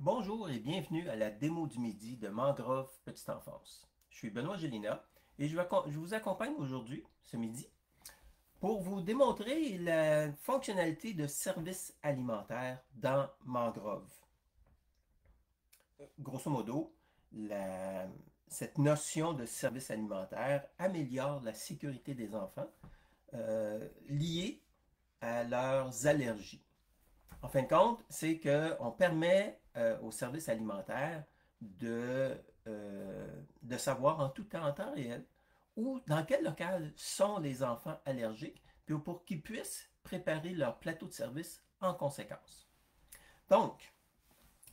Bonjour et bienvenue à la démo du midi de Mangrove Petite Enfance. Je suis Benoît Gélina et je vous accompagne aujourd'hui, ce midi, pour vous démontrer la fonctionnalité de service alimentaire dans Mangrove. Grosso modo, cette notion de service alimentaire améliore la sécurité des enfants liée à leurs allergies. En fin de compte, c'est qu'on permet aux services alimentaires de savoir en temps réel où, dans quel local sont les enfants allergiques, puis pour qu'ils puissent préparer leur plateau de service en conséquence. Donc,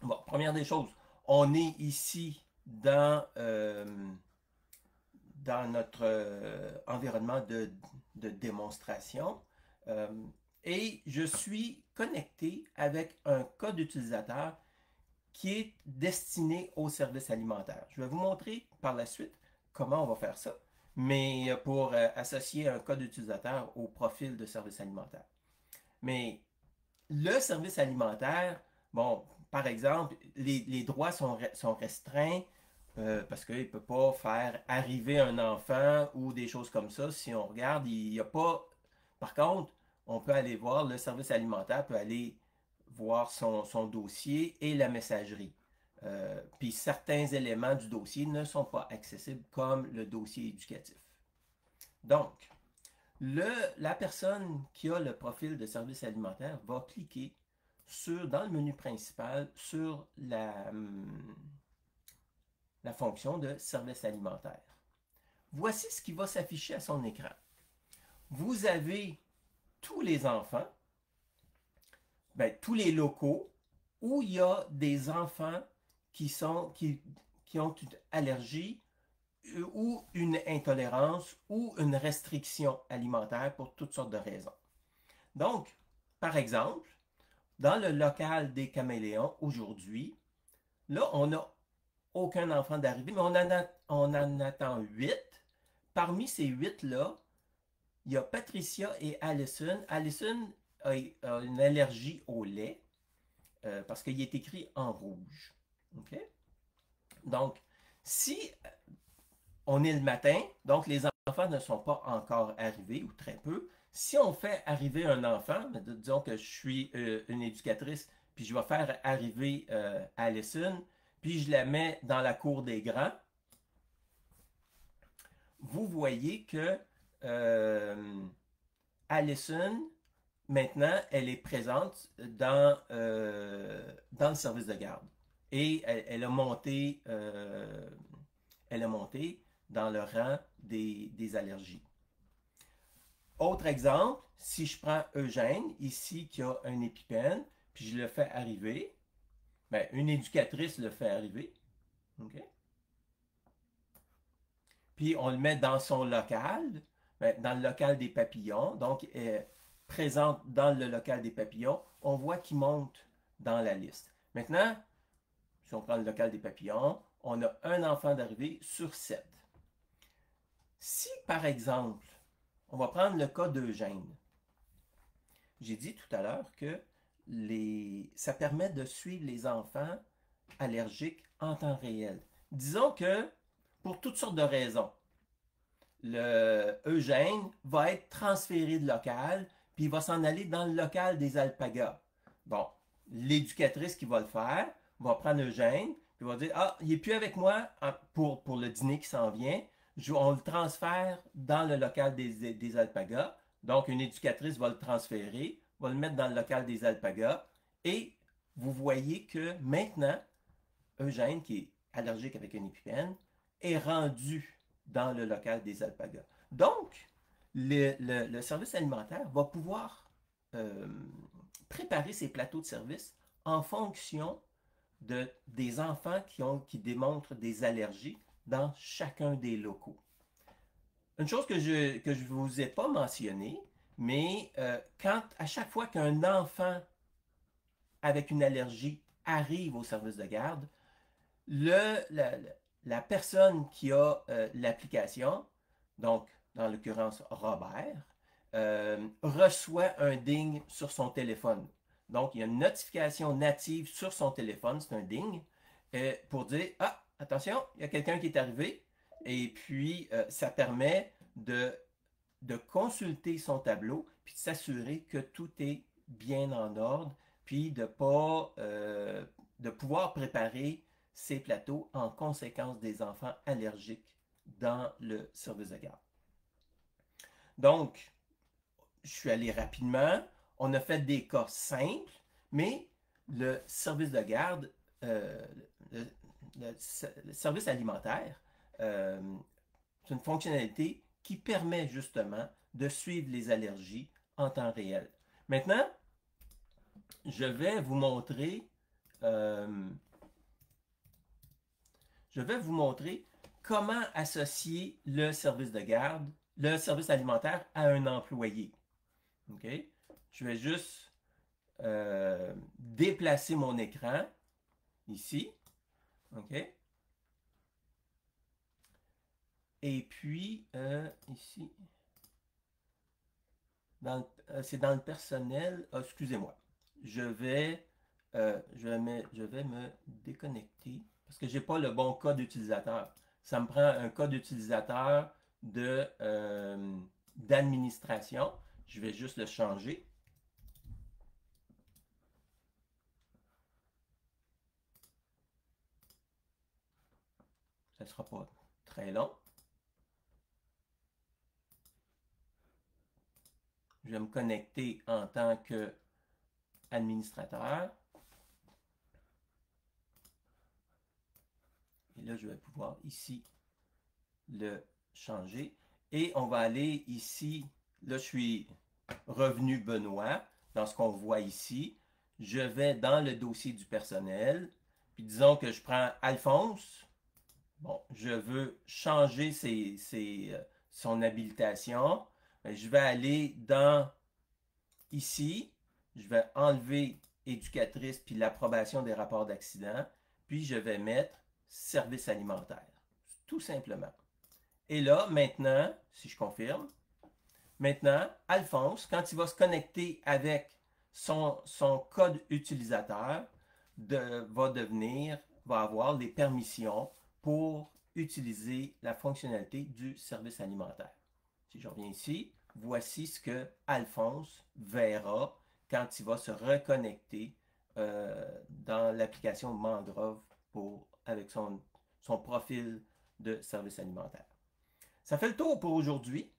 bon, première des choses, on est ici dans notre environnement de démonstration. Euh, et je suis connecté avec un code utilisateur qui est destiné au service alimentaire. Je vais vous montrer par la suite comment on va faire ça, mais pour associer un code utilisateur au profil de service alimentaire. Mais le service alimentaire, bon, par exemple, les droits sont restreints parce qu'il ne peut pas faire arriver un enfant ou des choses comme ça. Si on regarde, il n'y a pas. Par contre, on peut aller voir, le service alimentaire peut aller voir son dossier et la messagerie. Puis certains éléments du dossier ne sont pas accessibles, comme le dossier éducatif. Donc, la personne qui a le profil de service alimentaire va cliquer dans le menu principal sur la fonction de service alimentaire. Voici ce qui va s'afficher à son écran. Vous avez tous les enfants, tous les locaux où il y a des enfants qui ont une allergie ou une intolérance ou une restriction alimentaire pour toutes sortes de raisons. Donc, par exemple, dans le local des caméléons aujourd'hui, là, on n'a aucun enfant d'arrivée, mais on en attend 8. Parmi ces 8-là, il y a Patricia et Allison. Allison a une allergie au lait parce qu'il est écrit en rouge. OK? Donc, si on est le matin, donc les enfants ne sont pas encore arrivés ou très peu, si on fait arriver un enfant, disons que je suis une éducatrice, puis je vais faire arriver Allison, puis je la mets dans la cour des grands, vous voyez que Allison, maintenant, elle est présente dans le service de garde. Et elle a monté dans le rang des allergies. Autre exemple, si je prends Eugène, ici, qui a un épipène, puis je le fais arriver, ben, une éducatrice le fait arriver. OK? Puis on le met dans son local, ben, dans le local des papillons. Donc, présente dans le local des papillons, on voit qu'il monte dans la liste. Maintenant, si on prend le local des papillons, on a un enfant d'arrivée sur 7. Si, par exemple, on va prendre le cas d'Eugène, j'ai dit tout à l'heure que ça permet de suivre les enfants allergiques en temps réel. Disons que, pour toutes sortes de raisons, le Eugène va être transféré de local, puis il va s'en aller dans le local des alpagas. Bon, l'éducatrice qui va le faire va prendre Eugène, puis va dire, ah, il n'est plus avec moi pour le dîner qui s'en vient, on le transfère dans le local des alpagas. Donc, une éducatrice va le transférer, va le mettre dans le local des alpagas, et vous voyez que maintenant, Eugène, qui est allergique avec un épipène, est rendu dans le local des alpagas. Donc, le service alimentaire va pouvoir euh, préparer ses plateaux de service en fonction des enfants qui démontrent des allergies dans chacun des locaux. Une chose que je ne vous ai pas mentionné, mais à chaque fois qu'un enfant avec une allergie arrive au service de garde, le, la, la personne qui a l'application, donc dans l'occurrence Robert, reçoit un ding sur son téléphone. Donc, il y a une notification native sur son téléphone, c'est un ding, pour dire, ah, attention, il y a quelqu'un qui est arrivé. Et puis, ça permet de consulter son tableau, puis de s'assurer que tout est bien en ordre, puis de pouvoir préparer ces plateaux en conséquence des enfants allergiques dans le service de garde. Donc, je suis allé rapidement. On a fait des cas simples, mais le service de garde, euh, le, le service alimentaire, euh, c'est une fonctionnalité qui permet justement de suivre les allergies en temps réel. Maintenant, je vais vous montrer, euh, je vais vous montrer comment associer le service de garde, le service alimentaire à un employé. OK? Je vais juste déplacer mon écran ici. OK? Et puis, ici, c'est dans le personnel. Ah, excusez-moi. Je vais me déconnecter parce que je n'ai pas le bon code utilisateur. Ça me prend un code utilisateur d'administration. Je vais juste le changer. Ça ne sera pas très long. Je vais me connecter en tant qu'administrateur. Et là, je vais pouvoir ici le changer. Et on va aller ici. Là, je suis revenu Benoît dans ce qu'on voit ici. Je vais dans le dossier du personnel. Puis disons que je prends Alphonse. Bon, je veux changer son habilitation. Je vais aller dans ici. Je vais enlever éducatrice puis l'approbation des rapports d'accident. Puis je vais mettre service alimentaire. Tout simplement. Et là, maintenant, si je confirme, maintenant, Alphonse, quand il va se connecter avec son code utilisateur, va avoir les permissions pour utiliser la fonctionnalité du service alimentaire. Si je reviens ici, voici ce que Alphonse verra quand il va se reconnecter dans l'application Mangrove avec son profil de service alimentaire. Ça fait le tour pour aujourd'hui.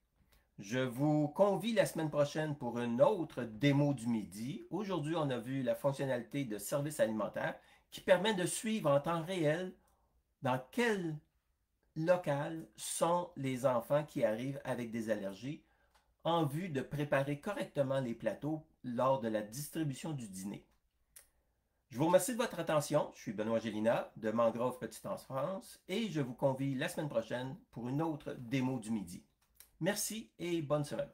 Je vous convie la semaine prochaine pour une autre démo du midi. Aujourd'hui, on a vu la fonctionnalité de service alimentaire qui permet de suivre en temps réel dans quel local sont les enfants qui arrivent avec des allergies en vue de préparer correctement les plateaux lors de la distribution du dîner. Je vous remercie de votre attention. Je suis Benoît Gélina de Mangrove Petite Enfance et je vous convie la semaine prochaine pour une autre démo du midi. Merci et bonne semaine.